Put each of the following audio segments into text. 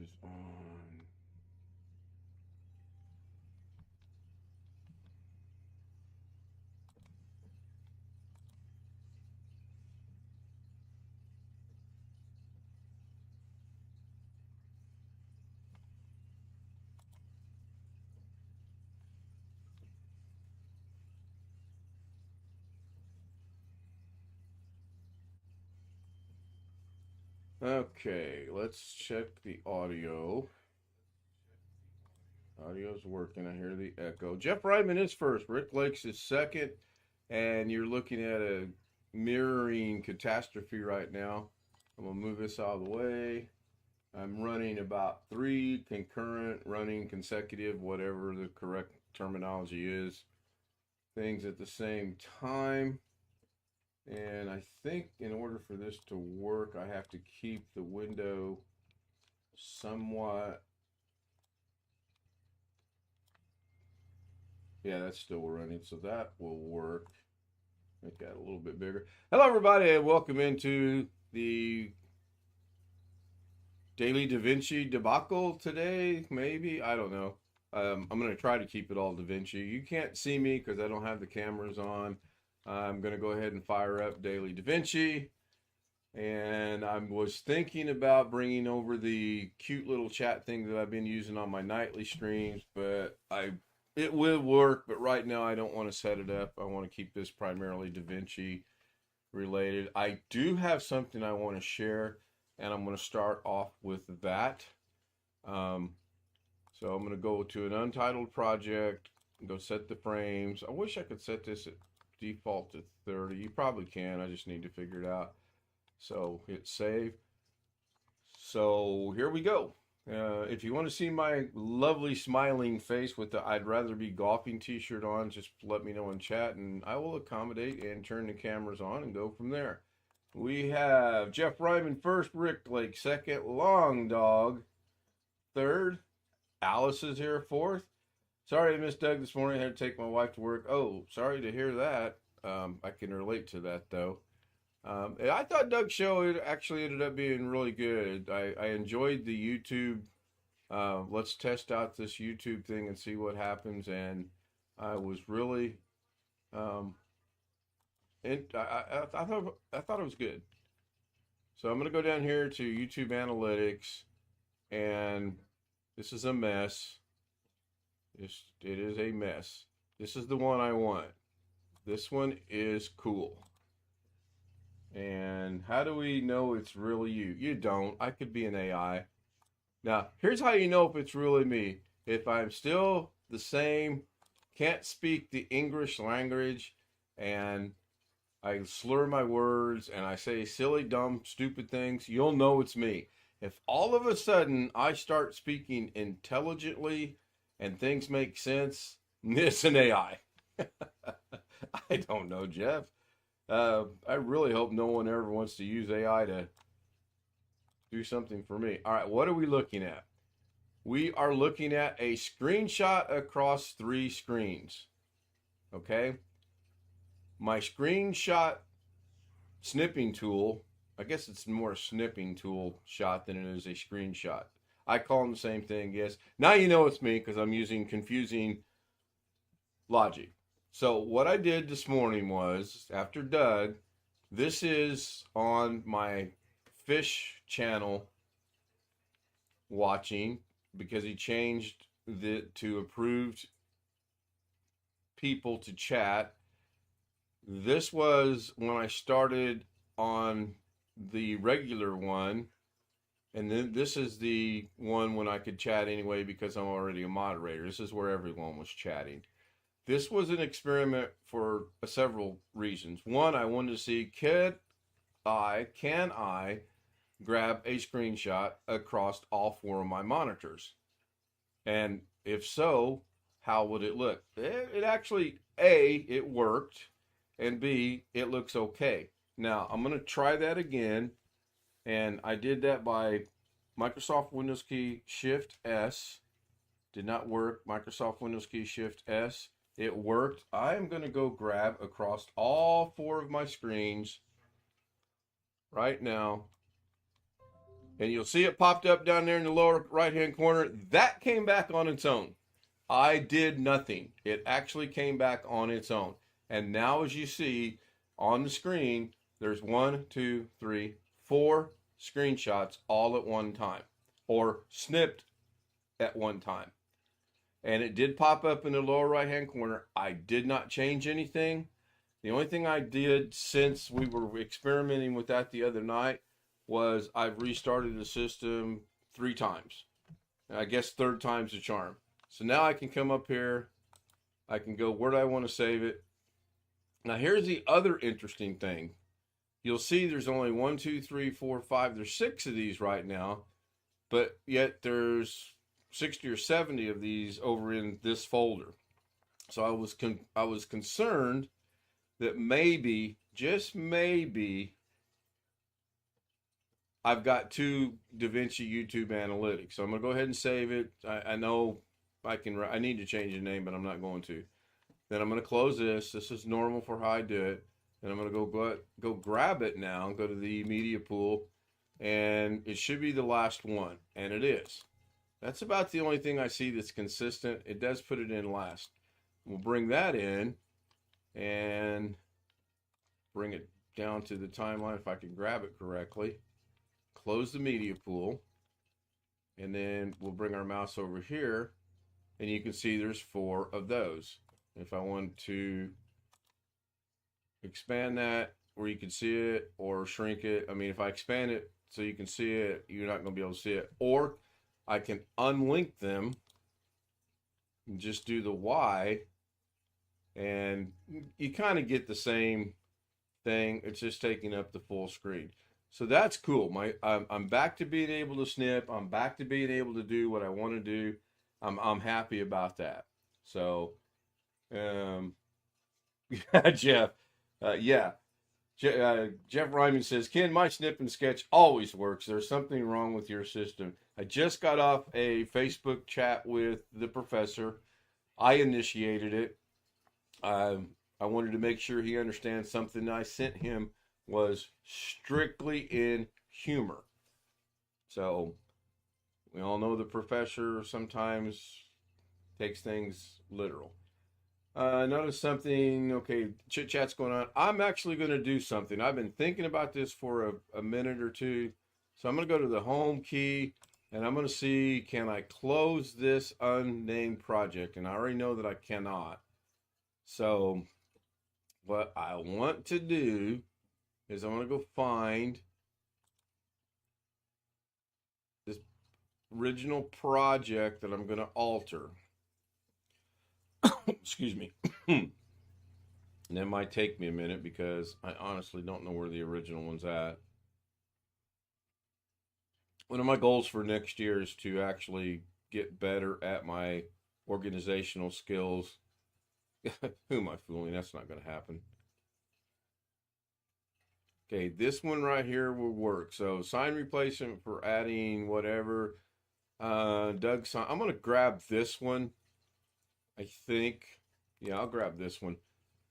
is on. Okay, let's check the audio. Audio's working. I hear the echo. Jeff Ryman is first. Rick Lakes is second. And you're looking at a mirroring catastrophe right now. I'm going to move this out of the way. I'm running about 3 concurrent, running consecutive, whatever the correct terminology is, things at the same time. And I think in order for this to work, I have to keep the window somewhat. Yeah, that's still running, so that will work. Make that a little bit bigger. Hello, everybody, and welcome into the Daily Davinci Debacle today. Maybe, I don't know. I'm going to try to keep it all Davinci. You can't see me because I don't have the cameras on. I'm going to go ahead and fire up Daily Davinci. And I was thinking about bringing over the cute little chat thing that I've been using on my nightly streams, but it will work, but right now I don't want to set it up. I want to keep this primarily DaVinci related. I do have something I want to share, and I'm going to start off with that. So I'm going to go to an untitled project, go set the frames. I wish I could set this at default to 30. You probably can. I just need to figure it out. So hit save. So here we go. If you want to see my lovely smiling face with the I'd rather be golfing t-shirt on, just let me know in chat and I will accommodate and turn the cameras on and go from there. We have Jeff Ryman first, Rick Lake second, Long Dog third, Alice is here fourth. Sorry I missed Doug this morning. I had to take my wife to work. Oh, sorry to hear that. I can relate to that though. I thought Doug's show it actually ended up being really good. I enjoyed the YouTube. Let's test out this YouTube thing and see what happens. And I was really, I thought it was good. So I'm gonna go down here to YouTube Analytics, and this is a mess. It is a mess. This is the one I want. This one is cool. And how do we know it's really you? You don't. I could be an AI. Now, here's how you know if it's really me. If I'm still the same, can't speak the English language, and I slur my words, and I say silly, dumb, stupid things, you'll know it's me. If all of a sudden I start speaking intelligently and things make sense, it's an AI. I don't know, Jeff. I really hope no one ever wants to use AI to do something for me. All right, what are we looking at? We are looking at a screenshot across 3 screens. Okay? My screenshot snipping tool, I guess it's more a snipping tool shot than it is a screenshot. I call them the same thing, yes. Now you know it's me because I'm using confusing logic. So what I did this morning was, after Doug, this is on my fish channel watching because he changed it to approved people to chat. This was when I started on the regular one, and then this is the one when I could chat anyway because I'm already a moderator. This is where everyone was chatting. This was an experiment for several reasons. One, I wanted to see can I grab a screenshot across all 4 of my monitors? And if so, how would it look? It actually, A, it worked, and B, it looks okay. Now, I'm going to try that again, and I did that by Microsoft Windows key Shift S. Did not work. Microsoft Windows key Shift S. It worked. I'm going to go grab across all 4 of my screens right now. And you'll see it popped up down there in the lower right-hand corner. That came back on its own. I did nothing. It actually came back on its own. And now, as you see on the screen, there's 1, 2, 3, 4 screenshots all at one time, or snipped at one time. And it did pop up in the lower right-hand corner. I did not change anything. The only thing I did since we were experimenting with that the other night was I've restarted the system 3 times. And I guess third time's the charm. So now I can come up here. I can go, where do I want to save it? Now here's the other interesting thing. You'll see there's only 1, 2, 3, 4, 5. There's 6 of these right now. But yet there's 60 or 70 of these over in this folder. So I was concerned that maybe, just maybe, I've got 2 Davinci YouTube analytics. So I'm going to go ahead and save it. I know I need to change the name, but I'm not going to. Then I'm going to close this. This is normal for how I do it. And I'm going to go grab it now, go to the media pool, and it should be the last one. And it is. That's about the only thing I see that's consistent. It does put it in last. We'll bring that in and bring it down to the timeline if I can grab it correctly. Close the media pool. And then we'll bring our mouse over here. And you can see there's 4 of those. If I want to expand that where you can see it, or shrink it. I mean, if I expand it so you can see it, you're not going to be able to see it. Or I can unlink them and just do the Y, and you kind of get the same thing. It's just taking up the full screen. So that's cool. I'm back to being able to snip. I'm back to being able to do what I want to do. I'm happy about that. So, Jeff, yeah. Jeff Ryman says, Ken, my snip and sketch always works. There's something wrong with your system. I just got off a Facebook chat with the professor. I initiated it. I wanted to make sure he understands something I sent him was strictly in humor. So we all know the professor sometimes takes things literal. Notice something. Okay, chit chat's going on. I'm actually going to do something. I've been thinking about this for a minute or two. So I'm going to go to the home key and I'm going to see, can I close this unnamed project? And I already know that I cannot. So what I want to do is I want to go find this original project that I'm going to alter. Excuse me. And that might take me a minute because I honestly don't know where the original one's at. One of my goals for next year is to actually get better at my organizational skills. Who am I fooling? That's not going to happen. Okay, this one right here will work. So sign replacement for adding whatever. Doug sign. I'm going to grab this one. I think. Yeah, I'll grab this one.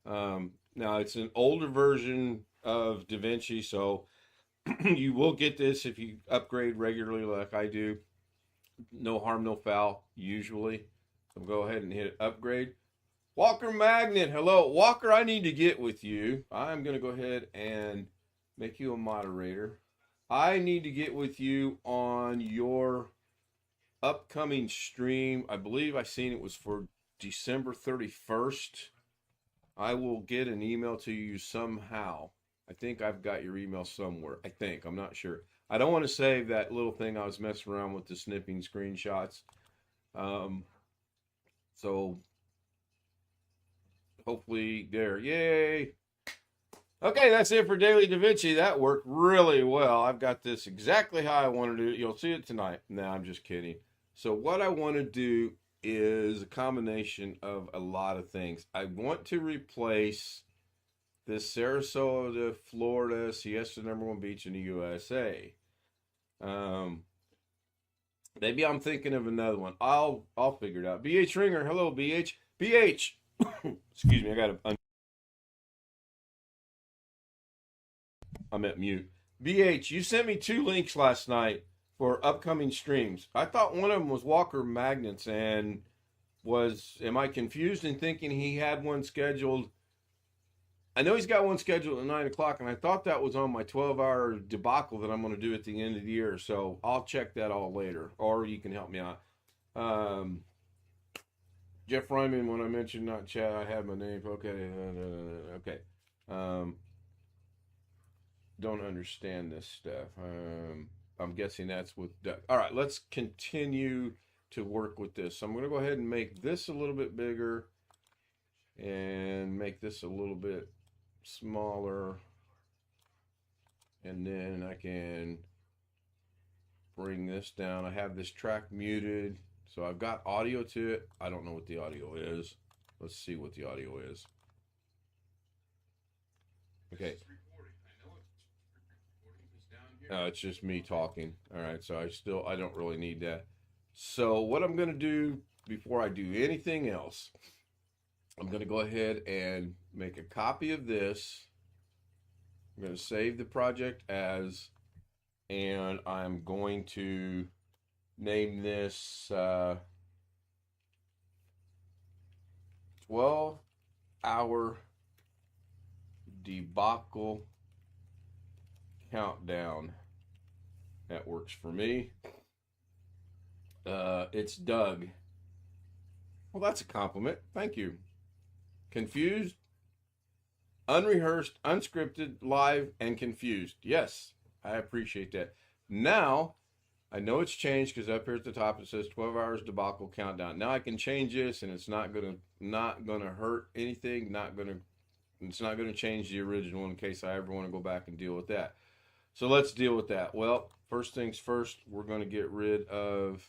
Now, it's an older version of Davinci, so you will get this if you upgrade regularly like I do. No harm, no foul, usually. So go ahead and hit upgrade. Walker Magnet, hello. Walker, I need to get with you. I'm going to go ahead and make you a moderator. I need to get with you on your upcoming stream. I believe I seen it was for December 31st. I will get an email to you somehow. I think I've got your email somewhere. I think. I'm not sure. I don't want to save that little thing I was messing around with, the snipping screenshots. So hopefully there. Yay. Okay, that's it for Daily Davinci. That worked really well. I've got this exactly how I wanted to do it. You'll see it tonight. No, I'm just kidding. So what I want to do is a combination of a lot of things. I want to replace this Sarasota, Florida, Siesta #1 beach in the USA. Maybe I'm thinking of another one. I'll figure it out. BH Ringer, hello BH. BH, excuse me, I'm at mute. BH, you sent me 2 links last night for upcoming streams. I thought one of them was Walker Magnets, and am I confused in thinking he had one scheduled? I know he's got one scheduled at 9 o'clock, and I thought that was on my 12-hour debacle that I'm going to do at the end of the year. So I'll check that all later, or you can help me out. Jeff Ryman, when I mentioned not chat, I have my name. Okay. Okay. Don't understand this stuff. I'm guessing that's with Doug. All right, let's continue to work with this. So I'm going to go ahead and make this a little bit bigger and make this a little bit smaller. And then I can bring this down. I have this track muted. So I've got audio to it. I don't know what the audio is. Let's see what the audio is. Okay. It's just me talking. All right, so I don't really need that. So what I'm going to do before I do anything else, I'm going to go ahead and make a copy of this. I'm going to save the project as, and I'm going to name this 12-hour debacle countdown. That works for me. It's Doug. Well, that's a compliment. Thank you. Confused, unrehearsed, unscripted, live, and confused. Yes, I appreciate that. Now, I know it's changed because up here at the top it says 12 hours debacle countdown. Now I can change this, and it's not gonna hurt anything. It's not gonna change the original in case I ever want to go back and deal with that. So let's deal with that. Well, first things first, we're going to get rid of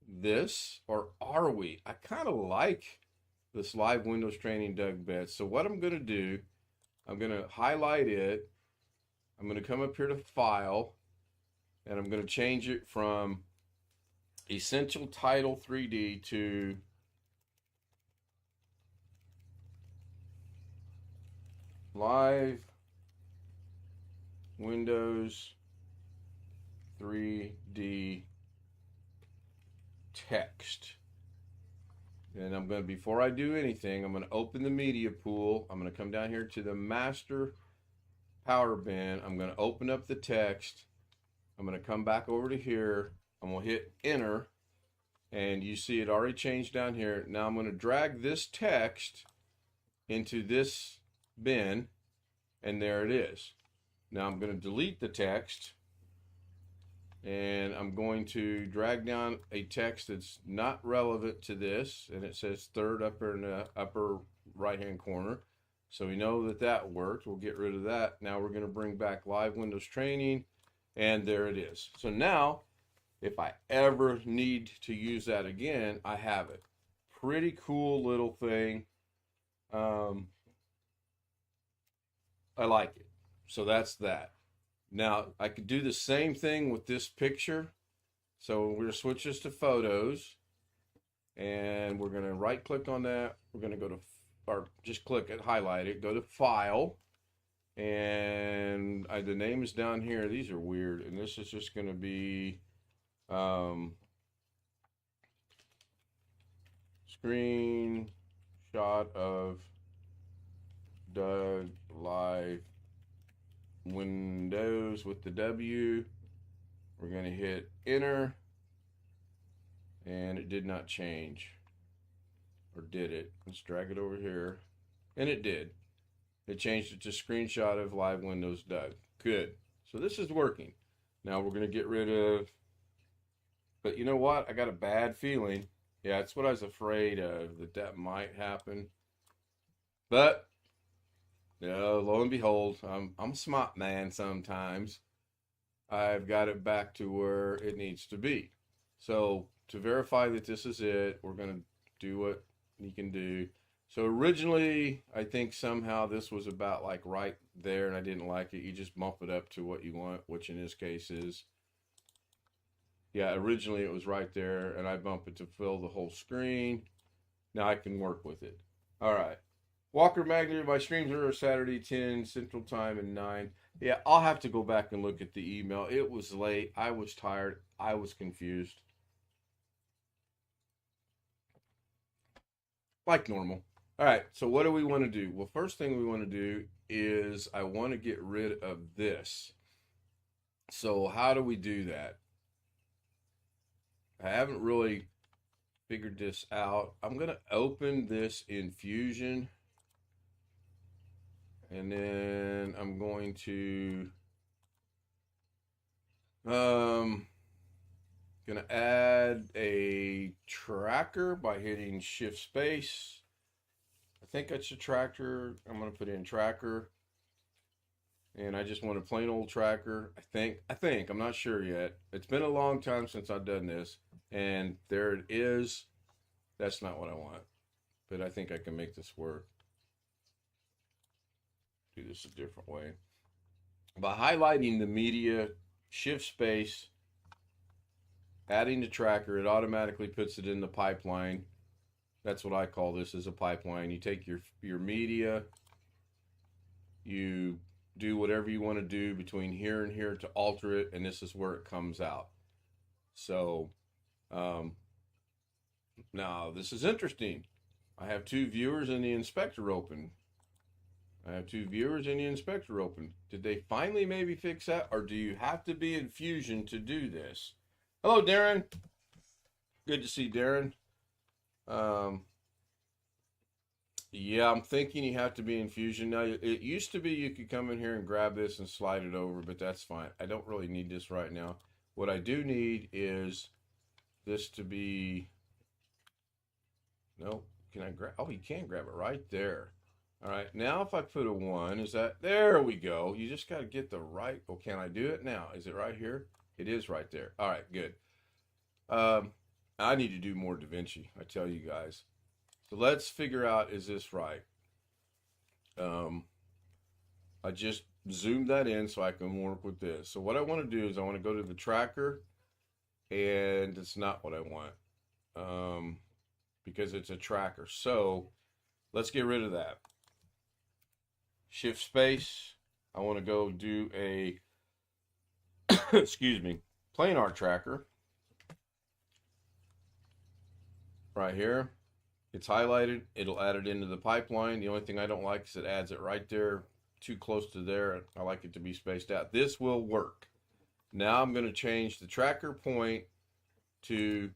this, or are we? I kind of like this live Windows training Doug Betts. So what I'm going to do, I'm going to highlight it. I'm going to come up here to File, and I'm going to change it from Essential Title 3D to Live Windows 3D text. And I'm going to, before I do anything, I'm going to open the media pool. I'm going to come down here to the master power bin. I'm going to open up the text. I'm going to come back over to here. I'm going to hit enter. And you see it already changed down here. Now I'm going to drag this text into this bin. And there it is. Now I'm going to delete the text, and I'm going to drag down a text that's not relevant to this, and it says third upper in the upper right hand corner. So we know that that worked. We'll get rid of that. Now we're going to bring back live Windows training, and there it is. So now if I ever need to use that again, I have it. Pretty cool little thing. I like it. So that's that. Now, I could do the same thing with this picture. So we're going to switch this to photos. And we're going to right click on that. We're going to go to, or just click it, highlight it, go to File. And the name is down here. These are weird. And this is just going to be screenshot of Doug Live Windows with the W. We're going to hit enter, and it did not change. Or did it? Let's drag it over here, and it did. It changed it to screenshot of live Windows Doug. Good. So this is working. Now we're going to get rid of, but you know what? I got a bad feeling. Yeah, that's what I was afraid of, that might happen. But lo and behold, I'm a smart man sometimes. I've got it back to where it needs to be. So to verify that this is it, we're going to do what you can do. So originally, I think somehow this was about like right there, and I didn't like it. You just bump it up to what you want, which in this case is, yeah, originally it was right there, and I bump it to fill the whole screen. Now I can work with it. All right. Walker Magnet, my streams are Saturday 10 Central Time and 9. Yeah, I'll have to go back and look at the email. It was late. I was tired. I was confused. Like normal. All right, so what do we want to do? Well, first thing we want to do is I want to get rid of this. So how do we do that? I haven't really figured this out. I'm going to open this in Fusion. And then I'm going to gonna add a tracker by hitting Shift Space. I think that's a tracker. I'm gonna put in tracker. And I just want a plain old tracker. I think, I'm not sure yet. It's been a long time since I've done this. And there it is. That's not what I want. But I think I can make this work. Do this a different way. By highlighting the media, Shift Space, adding the tracker, it automatically puts it in the pipeline. That's what I call this, as a pipeline. You take your media, you do whatever you want to do between here and here to alter it, and this is where it comes out. So now this is interesting. I have two viewers in the inspector open. Did they finally maybe fix that, or do you have to be in Fusion to do this? Hello, Darren. Good to see Darren. Yeah, I'm thinking you have to be in Fusion. Now, it used to be you could come in here and grab this and slide it over, but that's fine. I don't really need this right now. What I do need is this to be... No, can I grab... Oh, you can grab it right there. All right, now if I put a 1, is that... There we go. You just got to get the right... Oh, can I do it now? Is it right here? It is right there. All right, good. I need to do more Davinci, I tell you guys. So let's figure out, is this right? I just zoomed that in so I can work with this. So what I want to do is I want to go to the tracker, and it's not what I want because it's a tracker. So let's get rid of that. Shift Space. I want to go do a, excuse me, planar tracker. Right here. It's highlighted. It'll add it into the pipeline. The only thing I don't like is it adds it right there, too close to there. I like it to be spaced out. This will work. Now I'm going to change the tracker point to,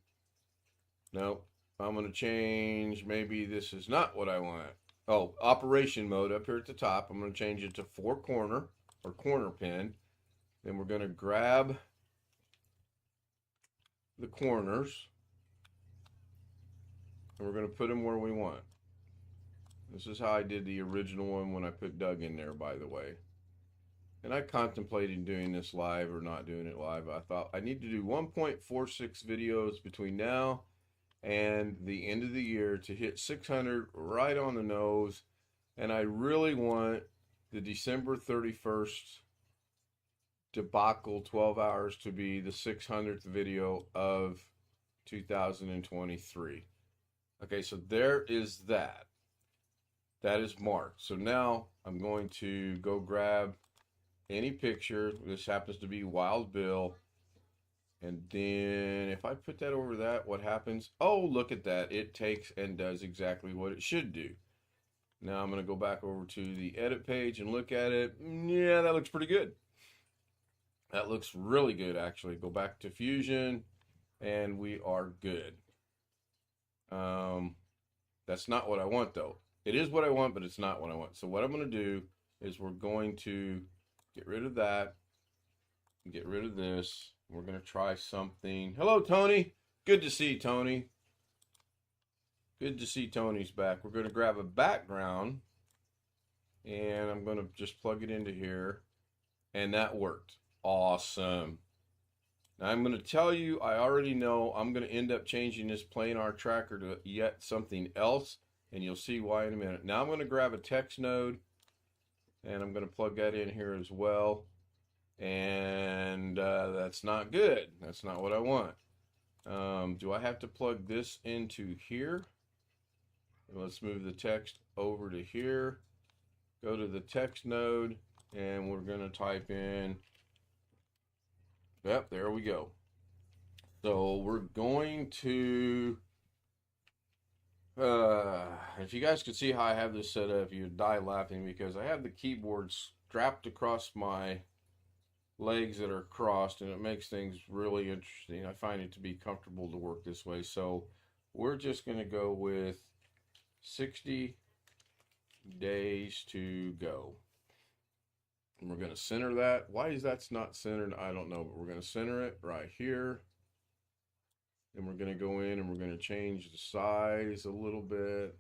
no, I'm going to change, maybe this is not what I want. Oh, operation mode up here at the top. I'm going to change it to 4 corner or corner pin. Then we're going to grab the corners. And we're going to put them where we want. This is how I did the original one when I put Doug in there, by the way. And I contemplated doing this live or not doing it live. I thought I need to do 1.46 videos between now and the end of the year to hit 600 right on the nose. And I really want the December 31st debacle 12 hours to be the 600th video of 2023. Okay, so there is that. That is marked. So now I'm going to go grab any picture. This happens to be Wild Bill. And then if I put that over that, what happens? Oh, look at that. It takes and does exactly what it should do. Now I'm going to go back over to the edit page and look at it. Yeah, that looks pretty good. That looks really good, actually. Go back to Fusion, and we are good. That's not what I want, though. It is what I want, but it's not what I want. So what I'm going to do is we're going to get rid of that, get rid of this. We're going to try something. Hello, Tony. Good to see Tony. Good to see Tony's back. We're going to grab a background, and I'm going to just plug it into here, and that worked. Awesome. Now I'm going to tell you, I already know I'm going to end up changing this planar tracker to yet something else, and you'll see why in a minute. Now I'm going to grab a text node, and I'm going to plug that in here as well. And that's not good. That's not what I want. Do I have to plug this into here? And let's move the text over to here. Go to the text node, and we're going to type in, yep, there we go. So we're going to, if you guys could see how I have this set up, you'd die laughing because I have the keyboard strapped across my legs that are crossed, and it makes things really interesting. I find it to be comfortable to work this way. So we're just going to go with 60 days to go. And we're going to center that. Why is that not centered? I don't know, but we're going to center it right here. And we're going to go in and we're going to change the size a little bit.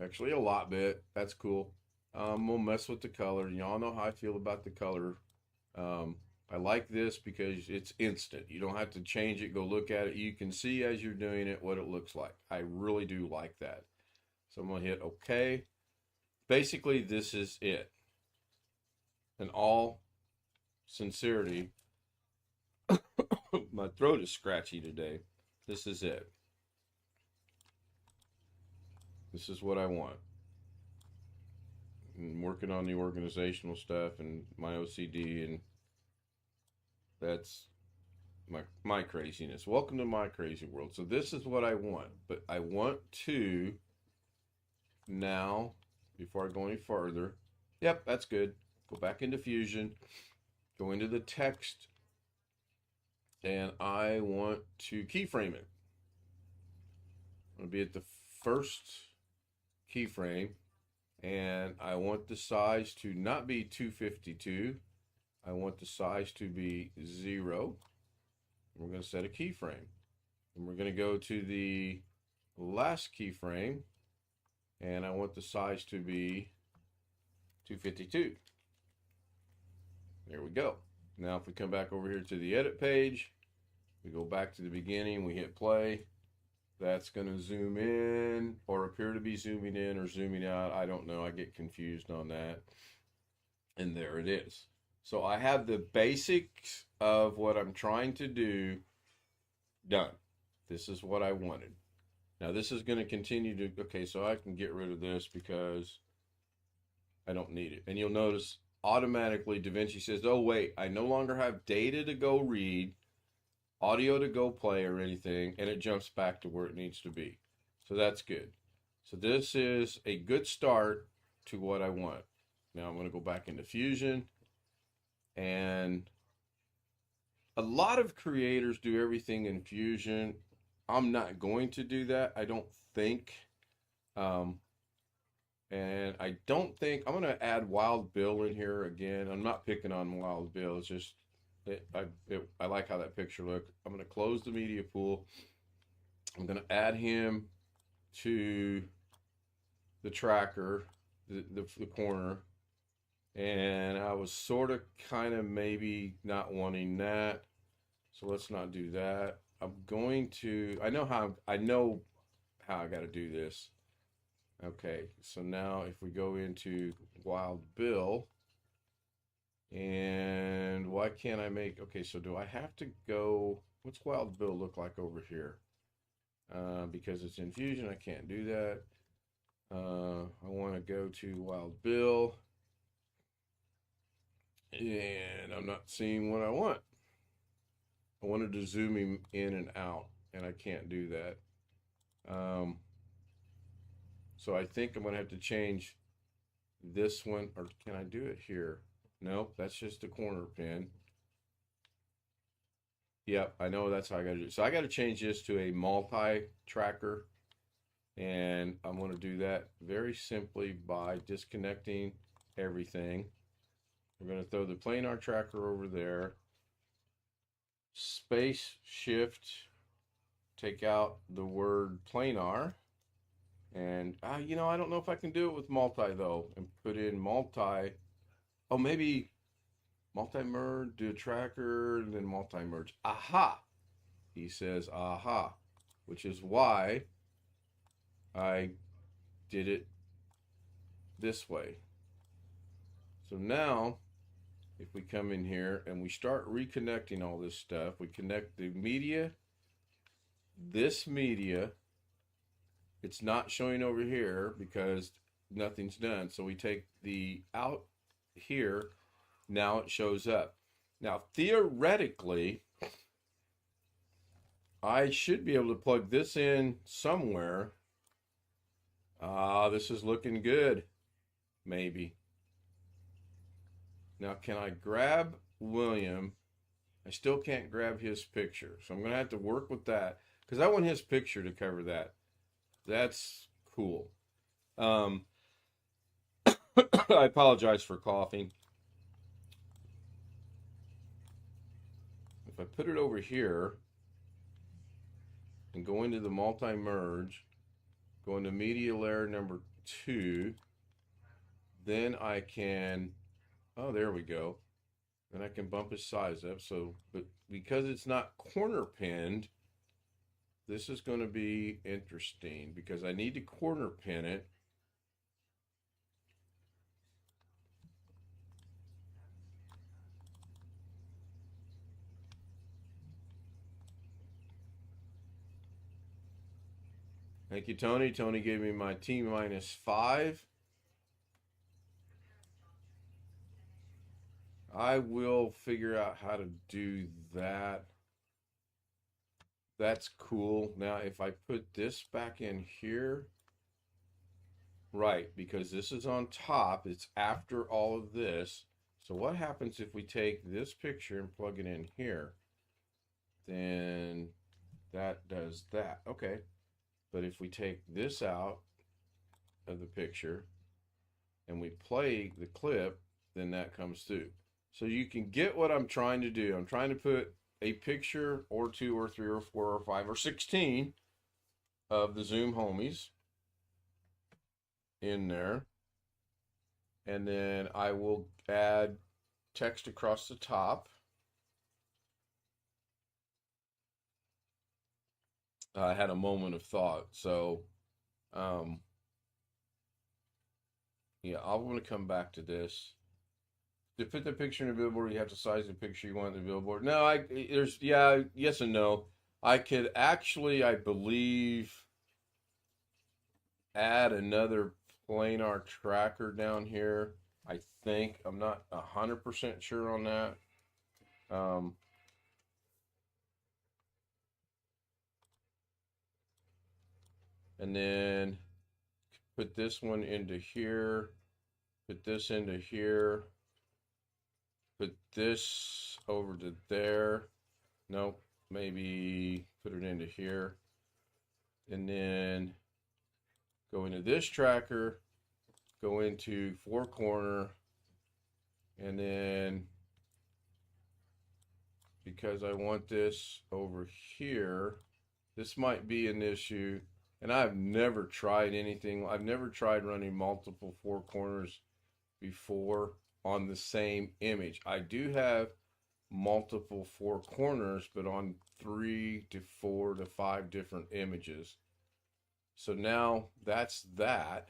Actually, a lot bit. That's cool. We'll mess with the color. Y'all know how I feel about the color. I like this because it's instant. You don't have to change it, go look at it. You can see as you're doing it what it looks like. I really do like that. So I'm going to hit OK. Basically, this is it. In all sincerity, my throat is scratchy today. This is it. This is what I want. I'm working on the organizational stuff and my OCD, and that's my craziness. Welcome to my crazy world. So this is what I want, but I want to now, before I go any further, yep, that's good. Go back into Fusion, go into the text, and I want to keyframe it. I'm going to be at the first keyframe, and I want the size to not be 252. I want the size to be 0. We're going to set a keyframe, and we're going to go to the last keyframe, and I want the size to be 252. There we go. Now if we come back over here to the edit page, we go back to the beginning, we hit play. That's going to zoom in or appear to be zooming in or zooming out. I don't know. I get confused on that. And there it is. So I have the basics of what I'm trying to do done. This is what I wanted. Now this is going to continue to, okay, so I can get rid of this because I don't need it. And you'll notice automatically Davinci says, oh wait, I no longer have data to go read, audio to go play or anything, and it jumps back to where it needs to be. So that's good. So this is a good start to what I want. Now I'm going to go back into Fusion, and a lot of creators do everything in Fusion. I'm not going to do that, I don't think. And I don't think, I'm going to add Wild Bill in here again. I'm not picking on Wild Bill, it's just, I like how that picture looked. I'm going to close the media pool. I'm going to add him to the tracker, the corner. And I was sort of kind of maybe not wanting that. So let's not do that. I'm going to, I know how I got to do this. Okay, so now if we go into Wild Bill, and why can't I make, okay, so do I have to go, what's Wild Bill look like over here? Because it's in Fusion, I can't do that. I want to go to Wild Bill, and I'm not seeing what I want. I wanted to zoom him in and out, and I can't do that. So I think I'm going to have to change this one, or can I do it here? Nope, that's just a corner pin. Yep, I know that's how I got to do it. So I got to change this to a multi-tracker, and I'm going to do that very simply by disconnecting everything. We're going to throw the planar tracker over there. Space shift, take out the word planar. And you know, I don't know if I can do it with multi though, and put in multi. Oh, maybe multi-merge, do a tracker, and then multi-merge. Aha! He says aha, which is why I did it this way. So now, if we come in here and we start reconnecting all this stuff, we connect the media this media. It's not showing over here because nothing's done. So we take the out here. Now it shows up. Now, theoretically, I should be able to plug this in somewhere. This is looking good. Maybe. Now, can I grab William? I still can't grab his picture. So I'm going to have to work with that because I want his picture to cover that. That's cool. I apologize for coughing. If I put it over here and go into the multi-merge, go into media layer number 2, then I can, oh, there we go. Then I can bump his size up. So, but because it's not corner pinned, this is going to be interesting because I need to corner pin it. Thank you, Tony. Tony gave me my T-5. I will figure out how to do that. That's cool. Now, if I put this back in here, right, because this is on top, it's after all of this. So what happens if we take this picture and plug it in here? Then that does that. Okay. But if we take this out of the picture and we play the clip, then that comes through. So you can get what I'm trying to do. I'm trying to put a picture or 2 or 3 or 4 or 5 or 16 of the Zoom homies in there. And then I will add text across the top. I had a moment of thought. So, yeah, I want to come back to this. To put the picture in a billboard, you have to size the picture you want in the billboard. No, yes and no. I could actually, I believe, add another planar tracker down here. I think. I'm not 100% sure on that. And then put this one into here. Put this into here. Put this over to there. Nope. Maybe put it into here. And then go into this tracker. Go into 4 corner. And then because I want this over here, this might be an issue. And I've never tried anything. I've never tried running multiple 4 corners before on the same image. I do have multiple 4 corners, but on 3 to 4 to 5 different images. So now that's that.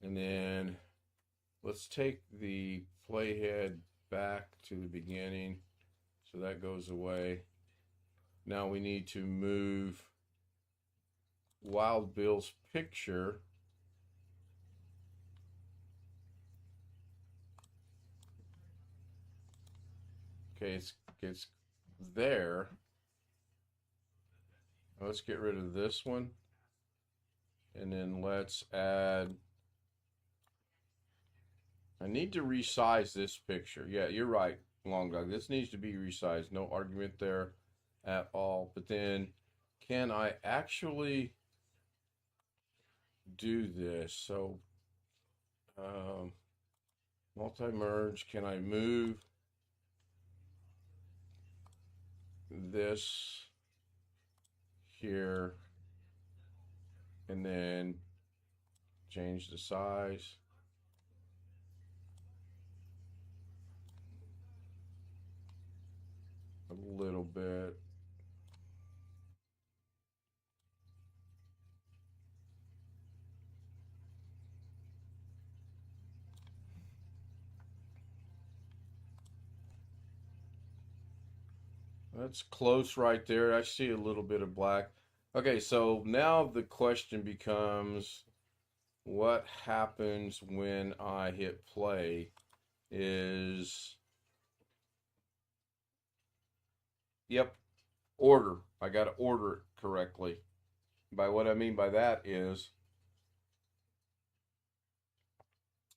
And then let's take the playhead back to the beginning. So that goes away. Now we need to move Wild Bill's picture. Okay, it's there. Let's get rid of this one. And then let's add, I need to resize this picture. Yeah, you're right, Long Dog. This needs to be resized. No argument there at all. But then, can I actually do this? So, multi-merge, can I move this here and then change the size? A little bit. That's close right there. I see a little bit of black. Okay, so now the question becomes, what happens when I hit play is, yep, order. I got to order it correctly. By what I mean by that is,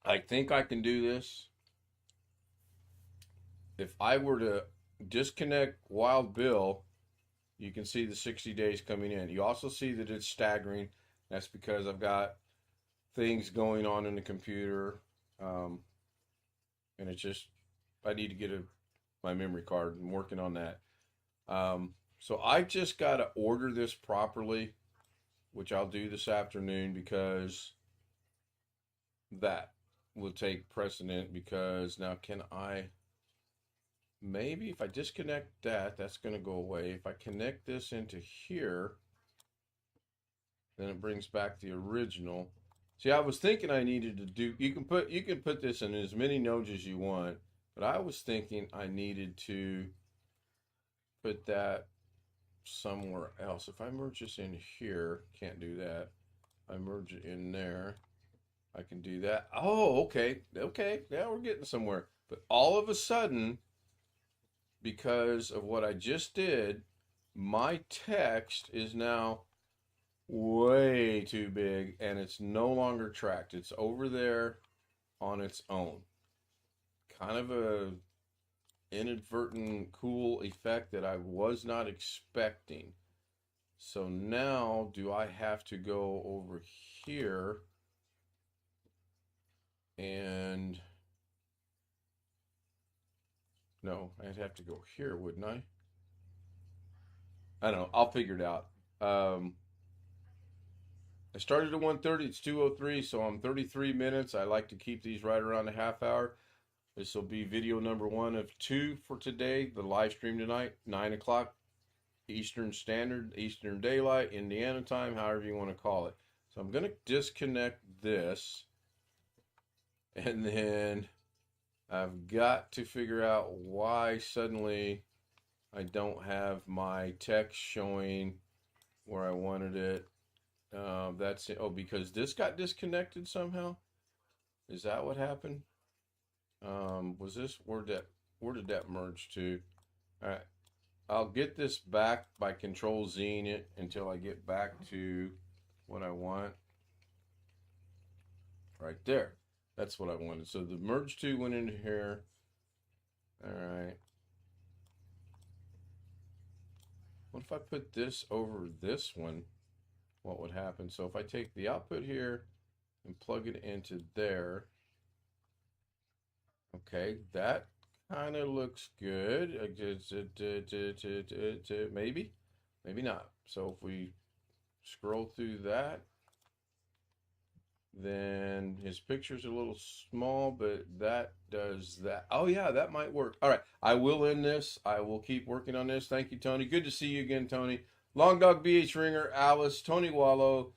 I think I can do this. If I were to disconnect Wild Bill, you can see the 60 days coming in. You also see that it's staggering. That's because I've got things going on in the computer. Um, and it's just, I need to get my memory card. I'm working on that. So I just got to order this properly, which I'll do this afternoon, because that will take precedent. Because now, can I, maybe if I disconnect that, that's going to go away. If I connect this into here, then it brings back the original. See, I was thinking I needed to do, you can put this in as many nodes as you want, but I was thinking I needed to put that somewhere else. If I merge this in here, can't do that. I merge it in there, I can do that. Oh, okay. Okay, now we're getting somewhere. But all of a sudden, because of what I just did, my text is now way too big and it's no longer tracked. It's over there on its own. Kind of a inadvertent cool effect that I was not expecting. So now do I have to go over here and no, I'd have to go here, wouldn't I? I don't know. I'll figure it out. I started at 1:30. It's 2:03, so I'm 33 minutes. I like to keep these right around a half hour. This will be video number 1 of 2 for today. The live stream tonight, 9 o'clock Eastern Standard, Eastern Daylight, Indiana time, however you want to call it. So I'm going to disconnect this, and then I've got to figure out why suddenly I don't have my text showing where I wanted it. That's it. Oh, because this got disconnected somehow. Is that what happened? Was this where did that merge to? All right, I'll get this back by Control Zing it until I get back to what I want. Right there. That's what I wanted. So the merge to went into here. All right. What if I put this over this one? What would happen? So if I take the output here and plug it into there, okay, that kind of looks good. Maybe, maybe not. So if we scroll through that, then his picture's a little small, but that does that. Oh yeah, that might work. All right, I will end this. I will keep working on this. Thank you, Tony. Good to see you again, Tony. Long Dog BH Ringer, Alice, Tony Wallow,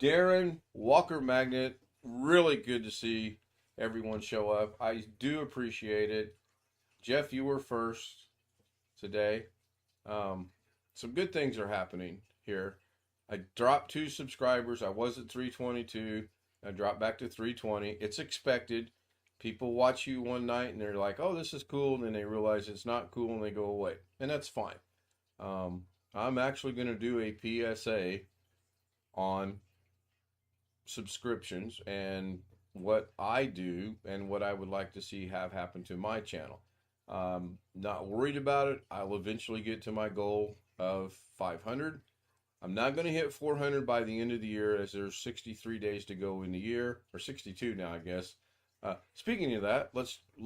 Darren, Walker Magnet. Really good to see everyone show up. I do appreciate it. Jeff, you were first today. Some good things are happening here. I dropped 2 subscribers. I was at 322. I dropped back to 320. It's expected. People watch you one night and they're like, oh, this is cool. And then they realize it's not cool and they go away. And that's fine. I'm actually going to do a PSA on subscriptions and what I do and what I would like to see have happen to my channel. Not worried about it. I'll eventually get to my goal of 500. I'm not going to hit 400 by the end of the year, as there's 63 days to go in the year, or 62 now, I guess. Speaking of that,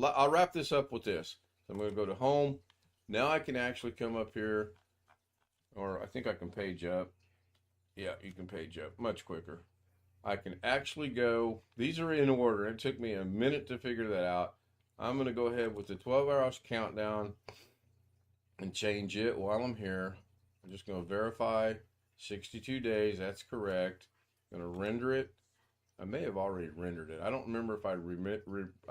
I'll wrap this up with this. So I'm going to go to home. Now I can actually come up here, or I think I can page up. Yeah, you can page up much quicker. I can actually go, these are in order. It took me a minute to figure that out. I'm going to go ahead with the 12 hours countdown and change it while I'm here. I'm just going to verify 62 days. That's correct. I'm going to render it. I may have already rendered it. I don't remember if I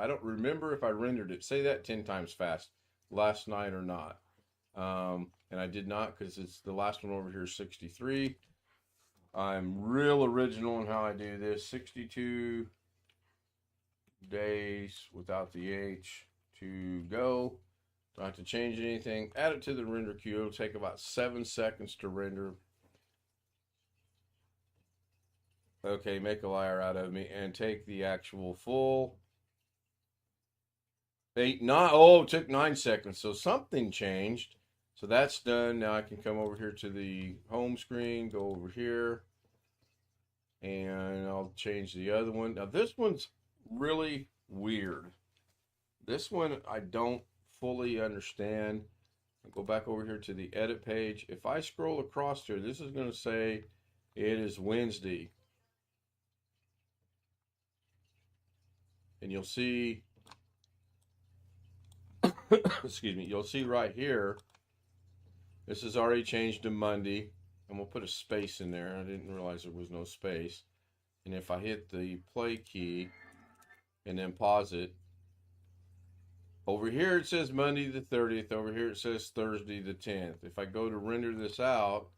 don't remember if I rendered it. Say that 10 times fast last night or not. And I did not, because it's the last one over here, 63. I'm real original in how I do this. 62 days without the H to go. Don't have to change anything. Add it to the render queue. It'll take about 7 seconds to render. Okay, make a liar out of me and take the actual full 8, 9. Oh, it took 9 seconds. So something changed. So that's done. Now I can come over here to the home screen, go over here, and I'll change the other one. Now this one's really weird. This one I don't fully understand. I'll go back over here to the edit page. If I scroll across here, this is going to say it is Wednesday. And you'll see, excuse me, you'll see right here, this is already changed to Monday. And we'll put a space in there. I didn't realize there was no space. And if I hit the play key and then pause it, over here it says Monday the 30th. Over here it says Thursday the 10th. If I go to render this out,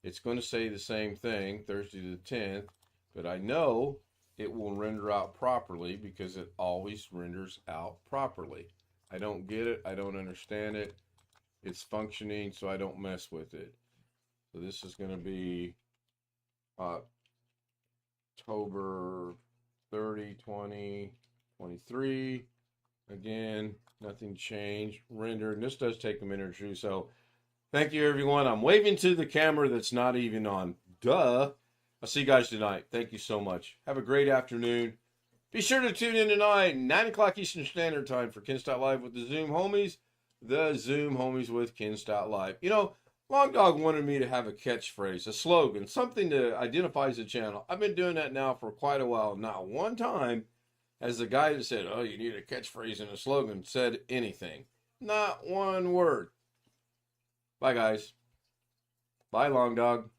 it's going to say the same thing, Thursday the 10th. But I know it will render out properly because it always renders out properly. I don't get it. I don't understand it. It's functioning, so I don't mess with it. So this is going to be October 30, 2023. Again, nothing changed. Render, and this does take a minute or two. So thank you, everyone. I'm waving to the camera that's not even on. Duh. I'll see you guys tonight. Thank you so much. Have a great afternoon. Be sure to tune in tonight, 9 o'clock Eastern Standard Time for Ken Stout Live with the Zoom homies. The Zoom homies with Ken Stout Live. You know, Long Dog wanted me to have a catchphrase, a slogan, something to identify the channel. I've been doing that now for quite a while. Not one time has the guy that said, oh, you need a catchphrase and a slogan said anything. Not one word. Bye, guys. Bye, Long Dog.